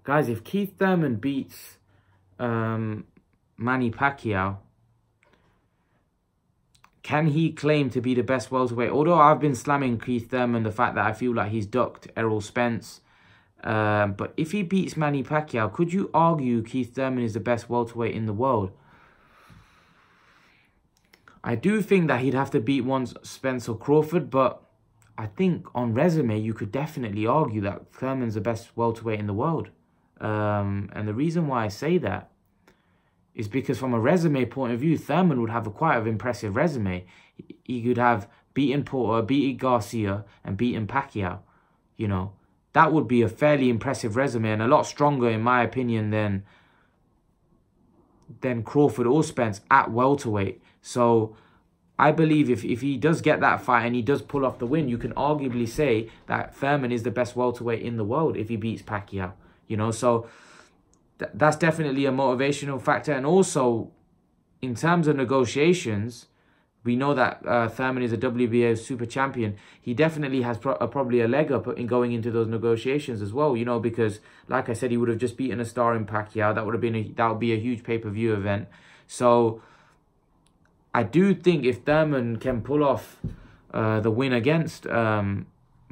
Guys, if Keith Thurman beats Manny Pacquiao, can he claim to be the best welterweight? Although I've been slamming Keith Thurman, the fact that I feel like he's ducked Errol Spence. But if he beats Manny Pacquiao, could you argue Keith Thurman is the best welterweight in the world? I do think that he'd have to beat one Spence or Crawford, but I think on resume, you could definitely argue that Thurman's the best welterweight in the world. And the reason why I say that is because from a resume point of view, Thurman would have quite an impressive resume. He could have beaten Porter, beaten Garcia, and beaten Pacquiao. You know, that would be a fairly impressive resume and a lot stronger, in my opinion, than Crawford or Spence at welterweight. So I believe if he does get that fight and he does pull off the win, you can arguably say that Thurman is the best welterweight in the world if he beats Pacquiao. You know, so that's definitely a motivational factor. And also, in terms of negotiations, we know that Thurman is a WBA super champion. He definitely has probably a leg up in going into those negotiations as well, you know, because, like I said, he would have just beaten a star in Pacquiao. That would be a huge pay-per-view event. So I do think if Thurman can pull off the win against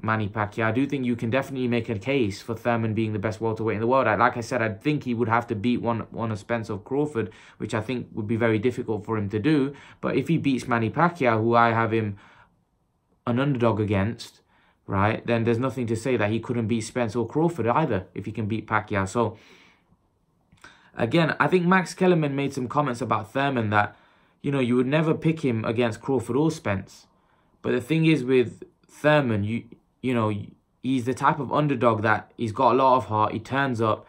Manny Pacquiao, I do think you can definitely make a case for Thurman being the best welterweight in the world. Like I said, I think he would have to beat one of Spence or Crawford, which I think would be very difficult for him to do. But if he beats Manny Pacquiao, who I have him an underdog against, right, then there's nothing to say that he couldn't beat Spence or Crawford either if he can beat Pacquiao. So, again, I think Max Kellerman made some comments about Thurman that, you know, you would never pick him against Crawford or Spence. But the thing is with Thurman, you know, he's the type of underdog that he's got a lot of heart. He turns up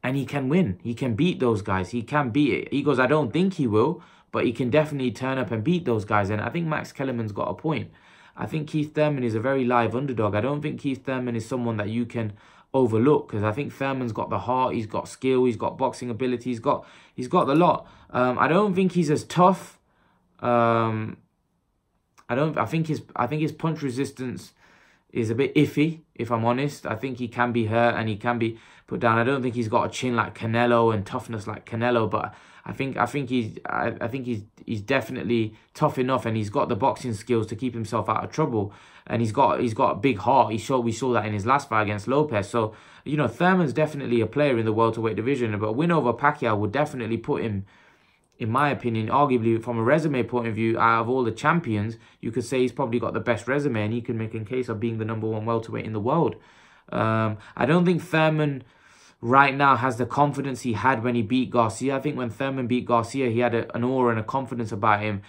and he can win. He can beat those guys. He can beat it. He goes, I don't think he will, but he can definitely turn up and beat those guys. And I think Max Kellerman's got a point. I think Keith Thurman is a very live underdog. I don't think Keith Thurman is someone that you can overlook, because I think Thurman's got the heart, he's got skill, he's got boxing ability, he's got the lot. I don't think he's as tough. I think his punch resistance is a bit iffy, if I'm honest. I think he can be hurt and he can be put down. I don't think he's got a chin like Canelo and toughness like Canelo, but I think he's definitely tough enough, and he's got the boxing skills to keep himself out of trouble. And he's got a big heart. We saw that in his last fight against Lopez. So, you know, Thurman's definitely a player in the welterweight division, but a win over Pacquiao would definitely put him, in my opinion, arguably from a resume point of view, out of all the champions, you could say he's probably got the best resume, and he can make a case of being the #1 welterweight in the world. I don't think Thurman right now has the confidence he had when he beat Garcia. I think when Thurman beat Garcia, he had an aura and a confidence about him,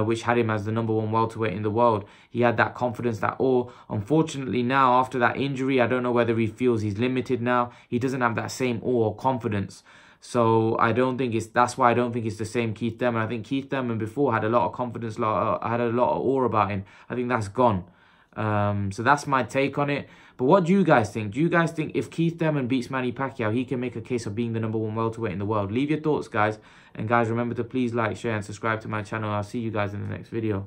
which had him as the #1 welterweight in the world. He had that confidence, that awe. Unfortunately now, after that injury, I don't know whether he feels he's limited now. He doesn't have that same awe or confidence. So that's why I don't think it's the same Keith Thurman. I think Keith Thurman before had a lot of confidence, had a lot of awe about him. I think that's gone. So that's my take on it. But what do you guys think? Do you guys think if Keith Thurman beats Manny Pacquiao, he can make a case of being the #1 welterweight in the world? Leave your thoughts, guys. And guys, remember to please like, share, and subscribe to my channel. I'll see you guys in the next video.